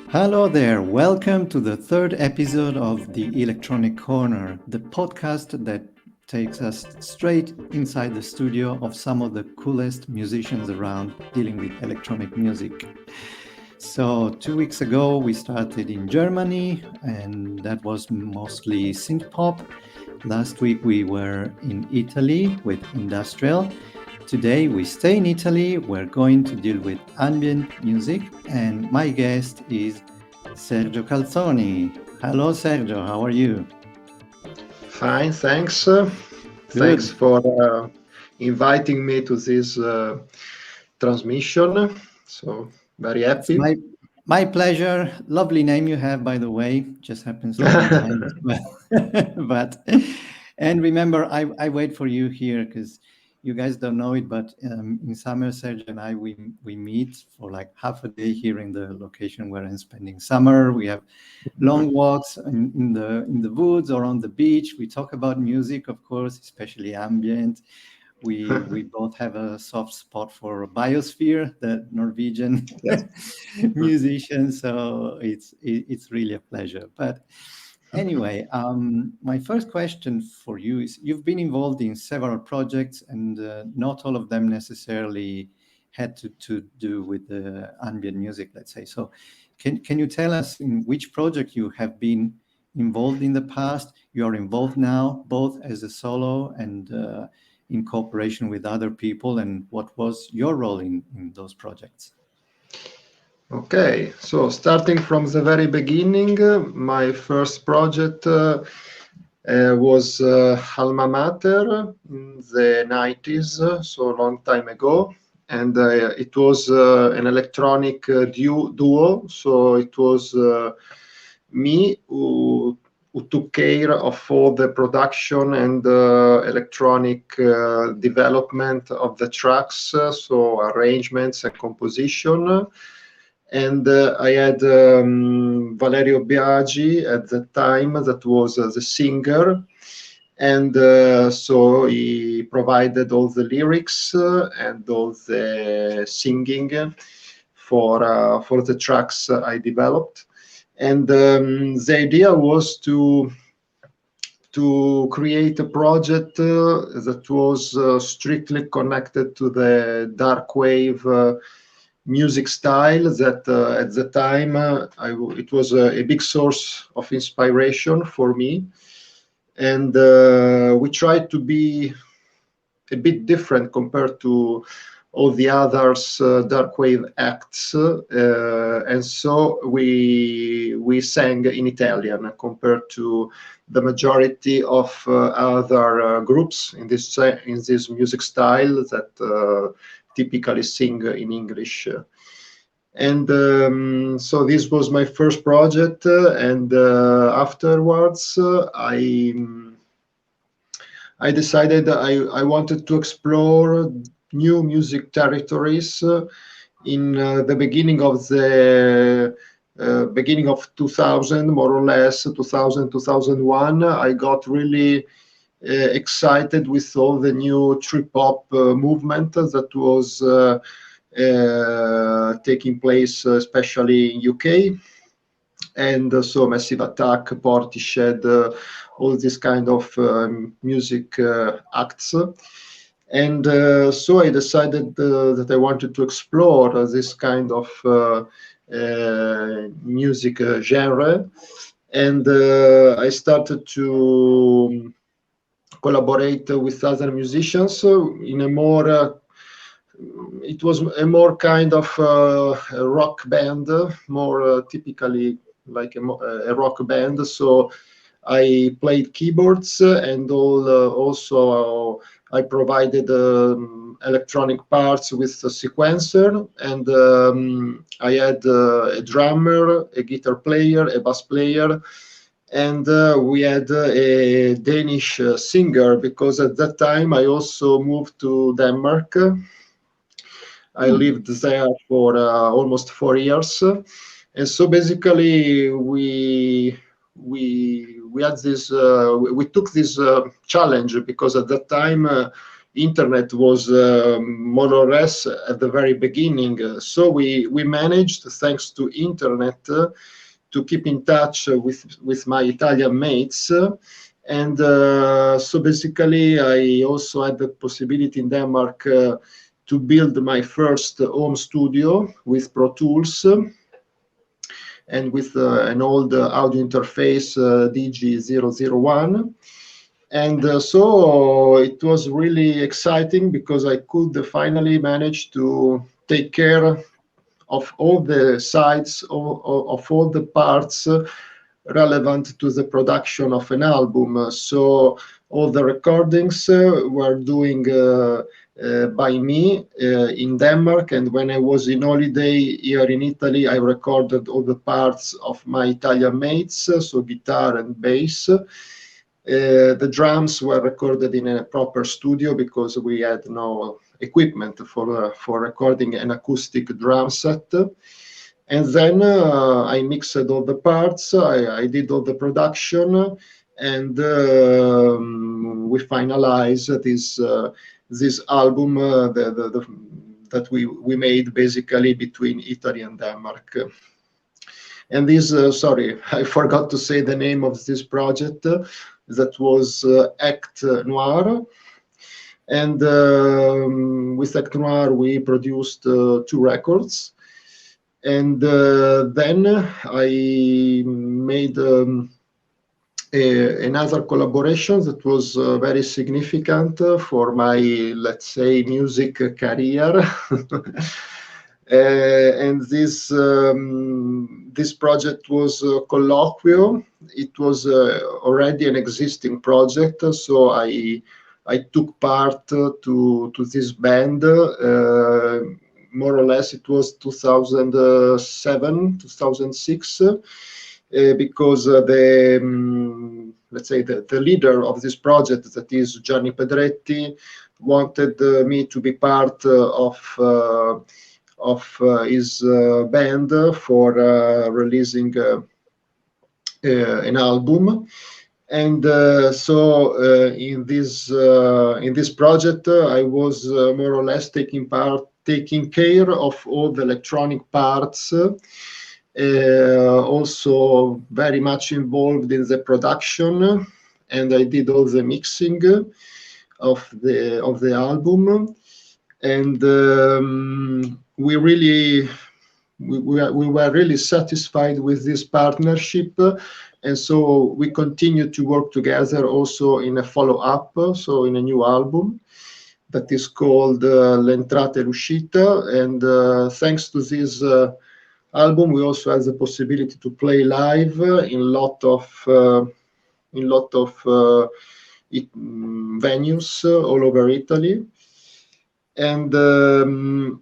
Hello there, welcome to the third episode of the Electronic Corner, the podcast that takes us straight inside the studio of some of the coolest musicians around dealing with electronic music. So 2 weeks ago we started in Germany, and that was mostly synth pop. Last week we were in Italy with industrial. Today we stay in Italy. We're going to deal with ambient music, and my guest is Sergio Calzoni. Hello, Sergio. How are you? Fine, thanks. Thanks Good. for inviting me to this transmission. So very It's happy. my pleasure. Lovely name you have, by the way. Just happens to be Italian as well. But and remember, I wait for you here because you guys don't know it, but in summer, Sergio and I we meet for like half a day here in the location where I'm spending summer. We have long walks in the woods or on the beach. We talk about music, of course, especially ambient. We both have a soft spot for Biosphere, the Norwegian Yes. musician. So it's really a pleasure. But anyway, my first question for you is: you've been involved in several projects, and not all of them necessarily had to do with the ambient music, let's say. So, can you tell us in which project you have been involved in the past, you are involved now, both as a solo and in cooperation with other people, and what was your role in those projects? Okay, so starting from the very beginning, my first project was Alma Mater in the 90s, so a long time ago. And it was an electronic duo, so it was me who took care of all the production and electronic development of the tracks, so arrangements and composition. And I had Valerio Biagi at the time, that was the singer. And so he provided all the lyrics and all the singing for the tracks I developed. And the idea was to create a project that was strictly connected to the dark wave music style that at the time it was a big source of inspiration for me. And we tried to be a bit different compared to all the others dark wave acts, and so we sang in Italian compared to the majority of other groups in this music style that typically sing in English. And so this was my first project, and afterwards I decided I wanted to explore new music territories. In the beginning of 2000, more or less 2000, 2001, I got really excited with all the new trip hop movement that was taking place, especially in UK. And so Massive Attack, Portishead, all these kind of music acts. And so I decided that I wanted to explore this kind of music genre. And I started to collaborate with other musicians in a more it was a more kind of a rock band, more typically like a rock band. So I played keyboards and also I provided electronic parts with a sequencer, and I had a drummer, a guitar player, a bass player, and we had a Danish singer, because at that time I also moved to Denmark. I lived there for almost 4 years, and so basically we had this we took this challenge, because at that time internet was more or less at the very beginning. So we managed, thanks to internet, to keep in touch with my Italian mates. And so basically, I also had the possibility in Denmark to build my first home studio with Pro Tools and with an old audio interface DG001. And so it was really exciting because I could finally manage to take care of all the sides, of all the parts relevant to the production of an album. So all the recordings were doing by me in Denmark, and when I was in holiday here in Italy, I recorded all the parts of my Italian mates, so guitar and bass. The drums were recorded in a proper studio because we had no equipment for recording an acoustic drum set. And then I mixed all the parts, I did all the production, and we finalized this album that we made basically between Italy and Denmark. And this, sorry, I forgot to say the name of this project. That was Act Noir. And with Act Noir, we produced 2 records. And then I made another collaboration that was very significant for my, let's say, music career. And this project was Colloquio. It was already an existing project, so I took part to this band. More or less, it was 2007, 2006, because let's say the leader of this project, that is Gianni Pedretti, wanted me to be part of his band for releasing an album. And so in this project, I was more or less taking care of all the electronic parts. Also very much involved in the production, and I did all the mixing of the album. And we were really satisfied with this partnership, and so we continued to work together also in a follow-up, so in a new album that is called L'Entrata e l'Uscita. And thanks to this album, we also had the possibility to play live in lot of venues all over Italy. And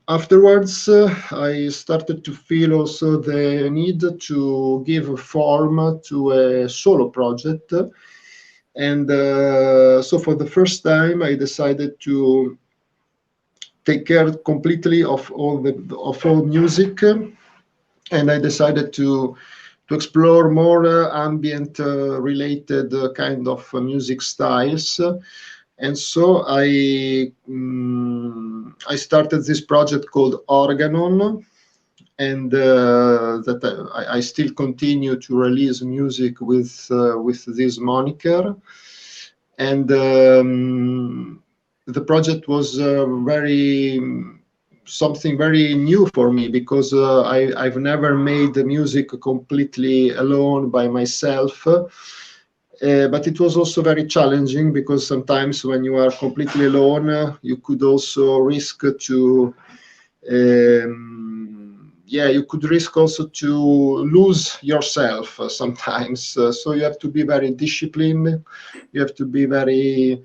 afterwards, I started to feel also the need to give a form to a solo project. And so for the first time, I decided to take care completely of all music. And I decided to explore more ambient related kind of music styles. And so I started this project called Orghanon, and that I still continue to release music with this moniker. And the project was something very new for me, because I've never made the music completely alone by myself. But it was also very challenging, because sometimes when you are completely alone, you could also risk to lose yourself sometimes. So you have to be very disciplined. You have to be very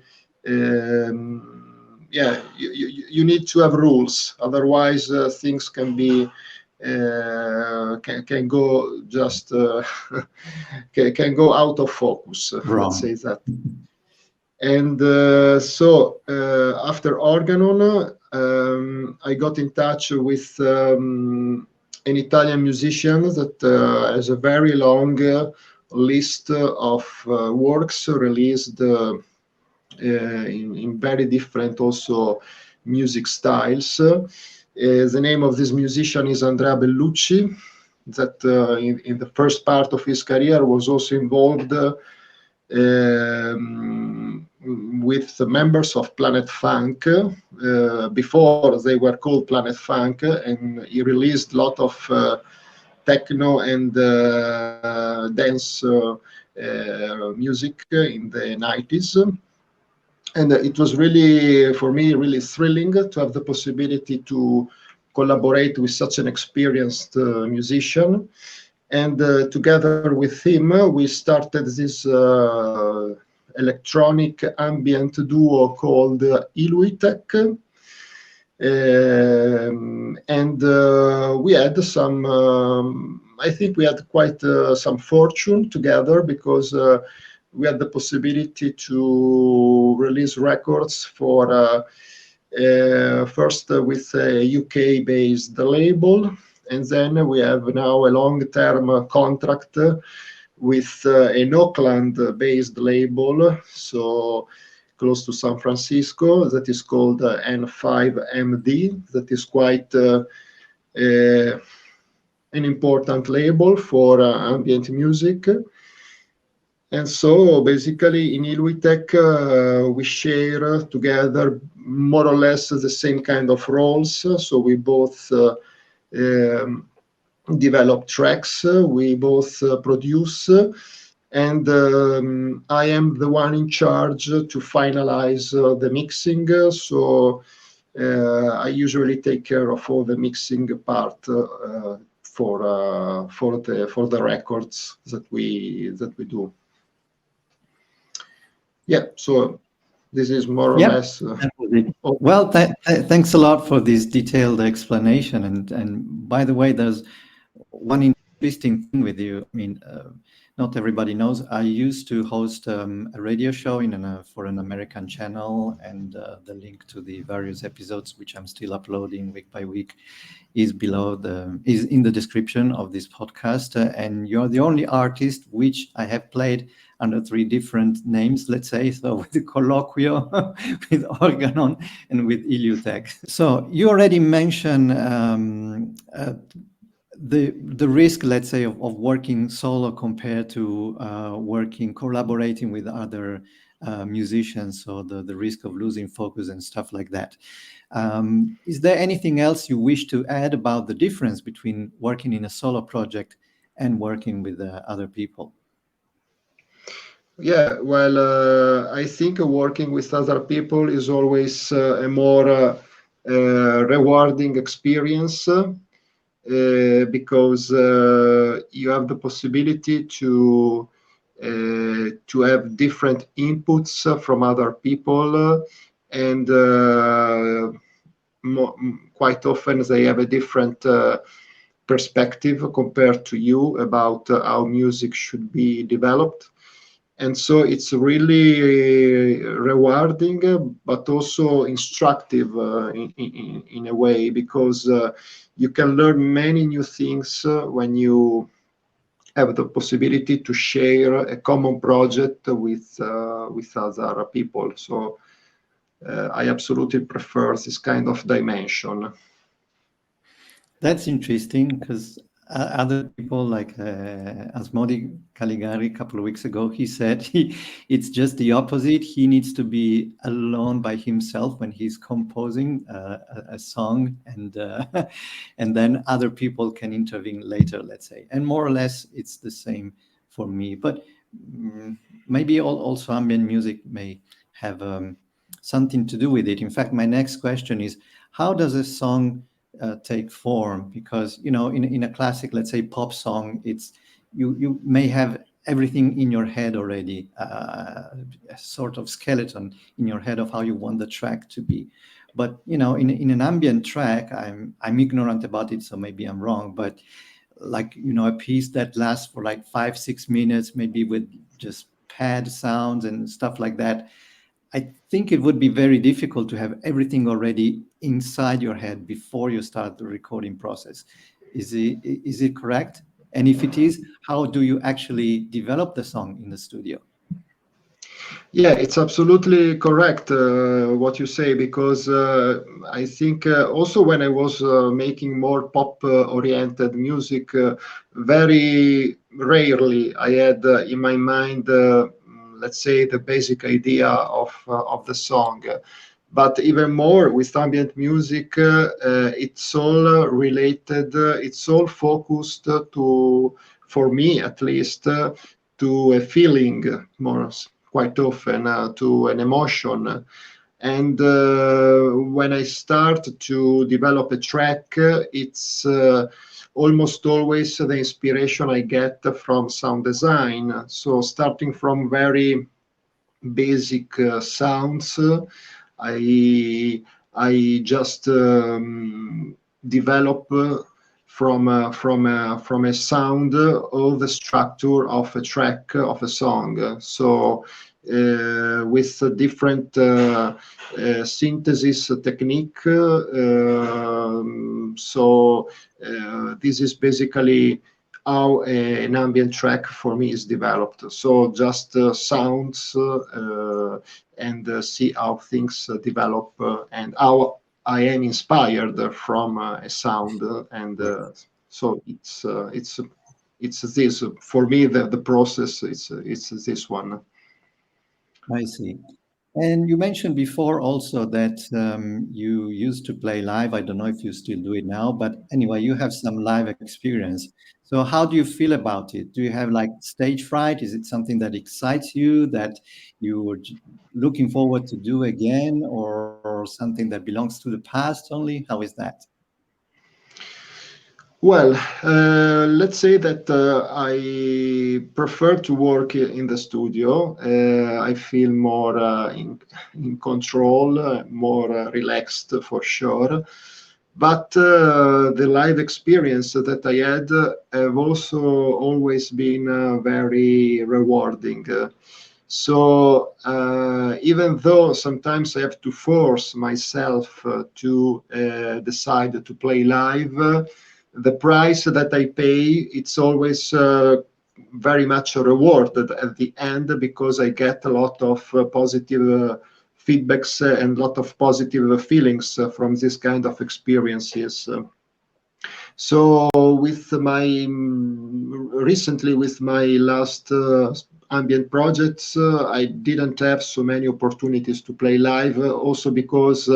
you need to have rules, otherwise things can be can go just can go out of focus. Let's say that. And so after Orghanon, I got in touch with an Italian musician that has a very long list of works released in very different also music styles. The name of this musician is Andrea Bellucci, that in the first part of his career was also involved with the members of Planet Funk before they were called Planet Funk, and he released a lot of techno and dance music in the 90s. And it was really, for me, really thrilling to have the possibility to collaborate with such an experienced musician. And together with him, we started this electronic ambient duo called ILUITEQ. And we had some, I think we had quite some fortune together, because we had the possibility to release records for first with a UK-based label, and then we have now a long-term contract with an Auckland-based label, so close to San Francisco, that is called N5MD, that is quite an important label for ambient music. And so basically in ILUITEQ, we share together more or less the same kind of roles. So we both develop tracks, we both produce, and I am the one in charge to finalize the mixing. So I usually take care of all the mixing part for the records that we do. Yeah, so this is more or less. That was it. Well, thanks a lot for this detailed explanation. And by the way, there's one interesting thing with you. I mean, not everybody knows. I used to host a radio show for an American channel, and the link to the various episodes, which I'm still uploading week by week, is in the description of this podcast. And you're the only artist which I have played under 3 different names, let's say, so with the Colloquio, with Orghanon, and with ILUITEQ. So you already mentioned the risk, let's say, of working solo compared to collaborating with other musicians, so the risk of losing focus and stuff like that. Is there anything else you wish to add about the difference between working in a solo project and working with other people? Yeah, well, I think working with other people is always a more rewarding experience, because you have the possibility to have different inputs from other people, and quite often they have a different perspective compared to you about how music should be developed. And so it's really rewarding, but also instructive in a way, because you can learn many new things when you have the possibility to share a common project with other people. So I absolutely prefer this kind of dimension. That's interesting, because other people like Asmodi Caligari a couple of weeks ago, he said it's just the opposite. He needs to be alone by himself when he's composing a song, and and then other people can intervene later, let's say. And more or less, it's the same for me. But maybe also ambient music may have something to do with it. In fact, my next question is, how does a song take form? Because in a classic, let's say, pop song, it's you may have everything in your head already, a sort of skeleton in your head of how you want the track to be. But in an ambient track, I'm ignorant about it, so maybe I'm wrong, but like a piece that lasts for like 5-6 minutes, maybe with just pad sounds and stuff like that, I think it would be very difficult to have everything already inside your head before you start the recording process. Is it correct? And if it is, how do you actually develop the song in the studio? Yeah, it's absolutely correct what you say, because I think also when I was making more pop-oriented music, very rarely I had in my mind, let's say, the basic idea of the song. But even more with ambient music, it's all related, it's all focused to, for me at least, to a feeling more quite often, to an emotion. And when I start to develop a track, it's almost always the inspiration I get from sound design. So starting from very basic sounds, I I just develop from a sound all the structure of a track of a song. So with a different synthesis technique. This is basically how an ambient track for me is developed. So just sounds and see how things develop and how I am inspired from a sound, and so it's this for me, the process. It's this one. I see. And you mentioned before also that you used to play live. I don't know if you still do it now, but anyway, you have some live experience. So how do you feel about it? Do you have like stage fright? Is it something that excites you, that you're looking forward to do again, or something that belongs to the past only? How is that? Well, let's say that I prefer to work in the studio. I feel more in control, more relaxed for sure. But the live experience that I had have also always been very rewarding. Even though sometimes I have to force myself to decide to play live, the price that I pay, it's always very much rewarded at the end, because I get a lot of positive feedbacks and a lot of positive feelings from this kind of experiences. So with my recently with my last ambient projects, I didn't have so many opportunities to play live. Also because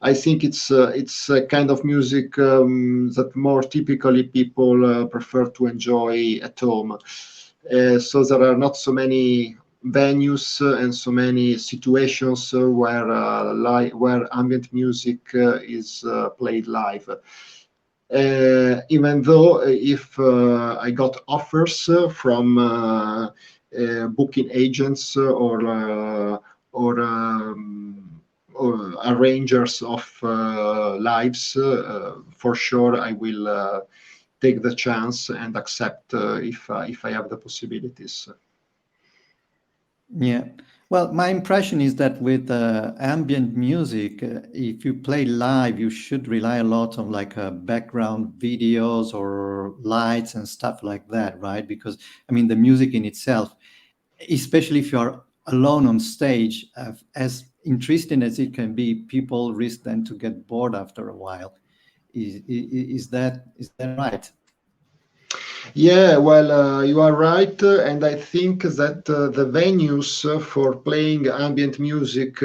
I think it's a kind of music that more typically people prefer to enjoy at home. So there are not so many venues and so many situations where ambient music is played live. Even though if I got offers from booking agents or arrangers of lives, for sure I will take the chance and accept if I have the possibilities. Yeah. Well, my impression is that with ambient music, if you play live, you should rely a lot on like background videos or lights and stuff like that, right? Because I mean, the music in itself, especially if you're alone on stage, as interesting as it can be, people risk then to get bored after a while. Is that right? Yeah, well, you are right, and I think that the venues for playing ambient music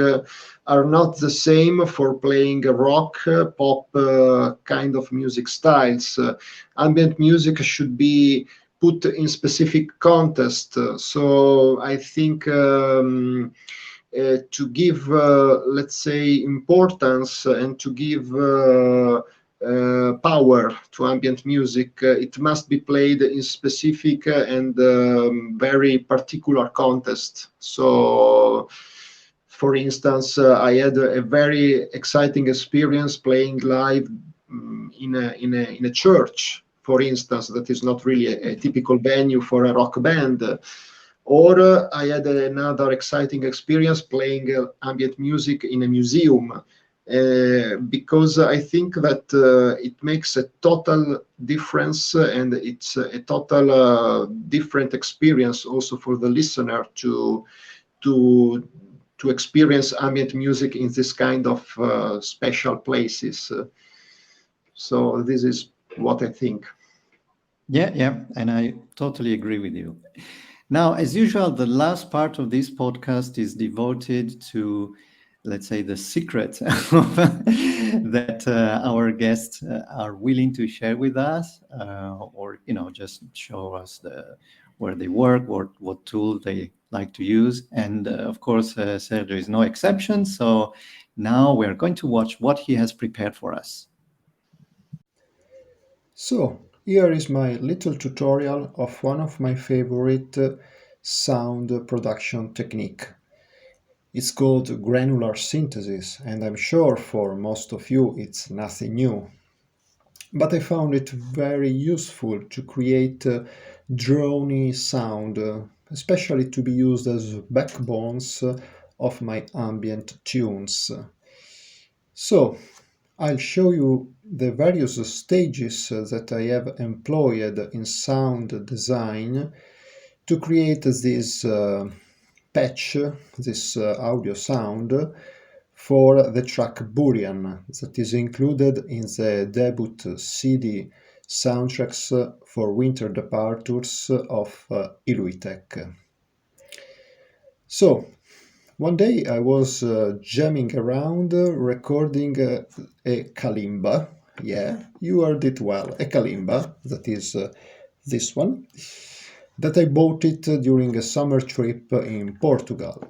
are not the same for playing rock, pop kind of music styles. Ambient music should be put in specific context. So I think to give, let's say, importance and to give power to ambient music, it must be played in specific and very particular context. So, for instance, I had a very exciting experience playing live in a church, for instance, that is not really a typical venue for a rock band. Or I had another exciting experience playing ambient music in a museum, because I think that it makes a total difference, and it's a total different experience also for the listener to to experience ambient music in this kind of special places. So this is what I think. Yeah, and I totally agree with you. Now, as usual, the last part of this podcast is devoted to, let's say, the secret that our guests are willing to share with us, or just show us where they work, what tool they like to use, and of course, Sergio is no exception. So now we're going to watch what he has prepared for us. So, here is my little tutorial of one of my favorite sound production technique. It's called granular synthesis, and I'm sure for most of you it's nothing new. But I found it very useful to create drony sound, especially to be used as backbones of my ambient tunes. So, I'll show you the various stages that I have employed in sound design to create this patch, this audio sound for the track Burian that is included in the debut CD soundtracks for Winter Departures of ILUITEQ. So, one day I was jamming around recording a kalimba. Yeah, you heard it well. A kalimba, that is this one, that I bought it during a summer trip in Portugal.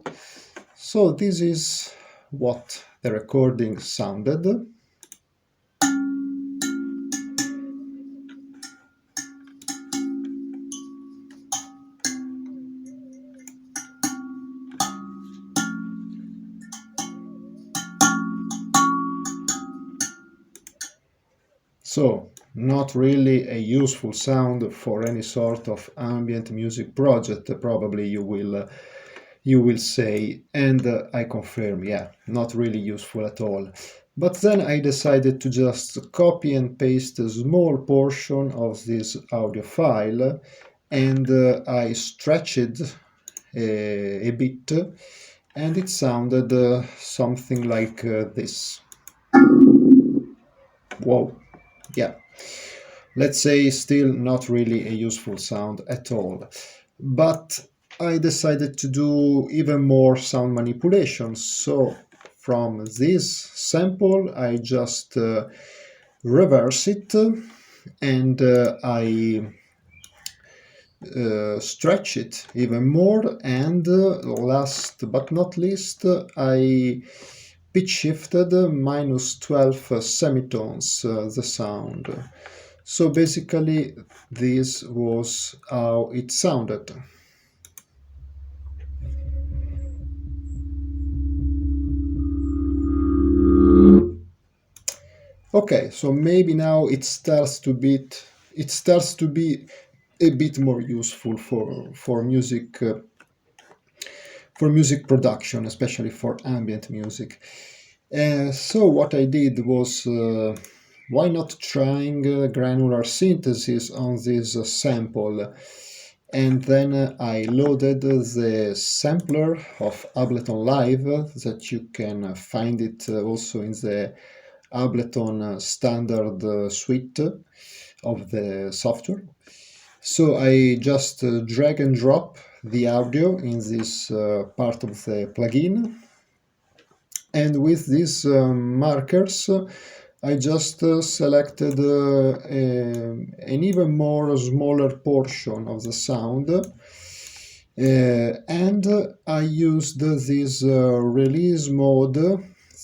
So this is what the recording sounded. So, not really a useful sound for any sort of ambient music project, probably you will say, and I confirm, yeah, not really useful at all. But then I decided to just copy and paste a small portion of this audio file, and I stretched it a bit, and it sounded something like this. Whoa, yeah. Let's say still not really a useful sound at all. But I decided to do even more sound manipulations. So from this sample, I just reverse it and I stretch it even more. And last but not least, I pitch shifted minus 12 semitones the sound. So basically, this was how it sounded. Okay, so maybe now it starts to be a bit more useful for music production, especially for ambient music. So what I did was, why not trying granular synthesis on this sample? And then I loaded the sampler of Ableton Live, that you can find it also in the Ableton standard suite of the software. So I just drag and drop the audio in this part of the plugin. And with these markers, I just selected an even more smaller portion of the sound. And I used this release mode,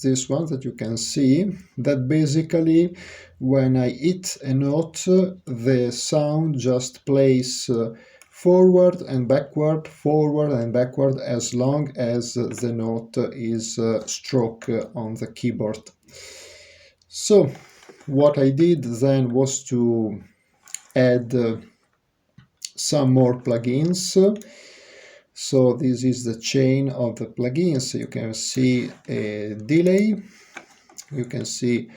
this one that you can see, that basically when I hit a note, the sound just plays forward and backward, as long as the note is struck on the keyboard. So what I did then was to add some more plugins. So this is the chain of the plugins. You can see a delay, you can see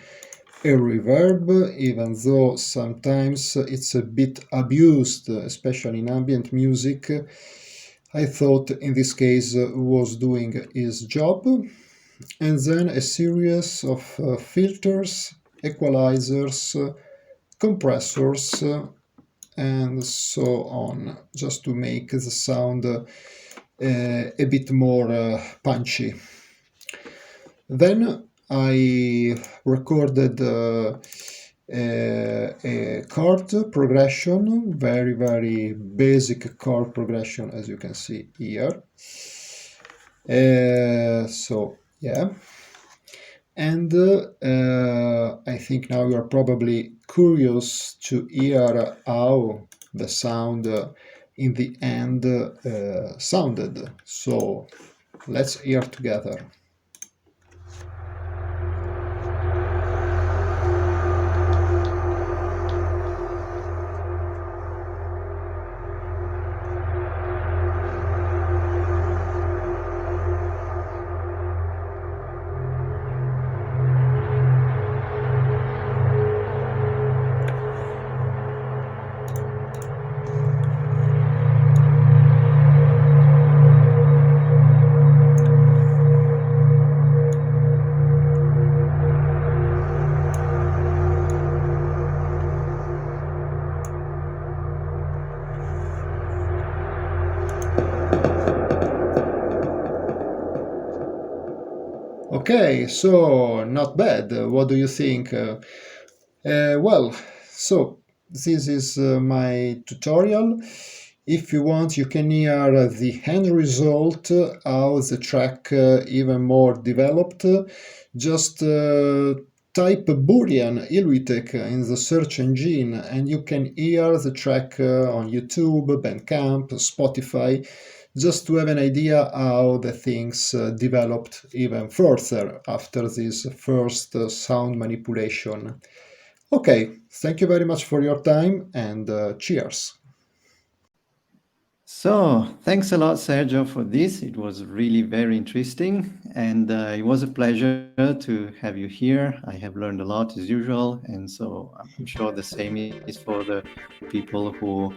a reverb, even though sometimes it's a bit abused, especially in ambient music. I thought in this case was doing his job. And then a series of filters, equalizers, compressors, and so on, just to make the sound a bit more punchy. Then I recorded a chord progression, very, very basic chord progression, as you can see here. So, yeah. And I think now you are probably curious to hear how the sound in the end sounded. So let's hear together. Okay, so not bad. What do you think? Well, so this is my tutorial. If you want, you can hear the end result, how the track even more developed. Just type Boolean ILUITEQ in the search engine and you can hear the track on YouTube, Bandcamp, Spotify, just to have an idea how the things developed even further after this first sound manipulation. Okay, thank you very much for your time and cheers. So, thanks a lot, Sergio, for this. It was really very interesting, and it was a pleasure to have you here. I have learned a lot as usual, and so I'm sure the same is for the people who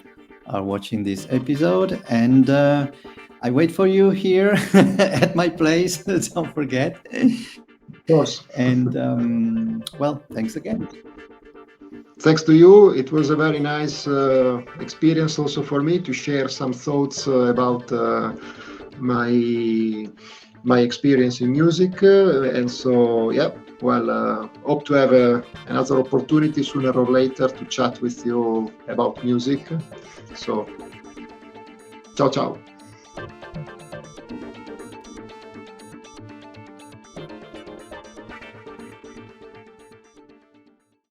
are watching this episode. And I wait for you here at my place. Don't forget. Of course. And well, thanks again. Thanks to you. It was a very nice experience also for me to share some thoughts about my experience in music. And so, yeah, well, hope to have another opportunity sooner or later to chat with you about music. So, ciao, ciao.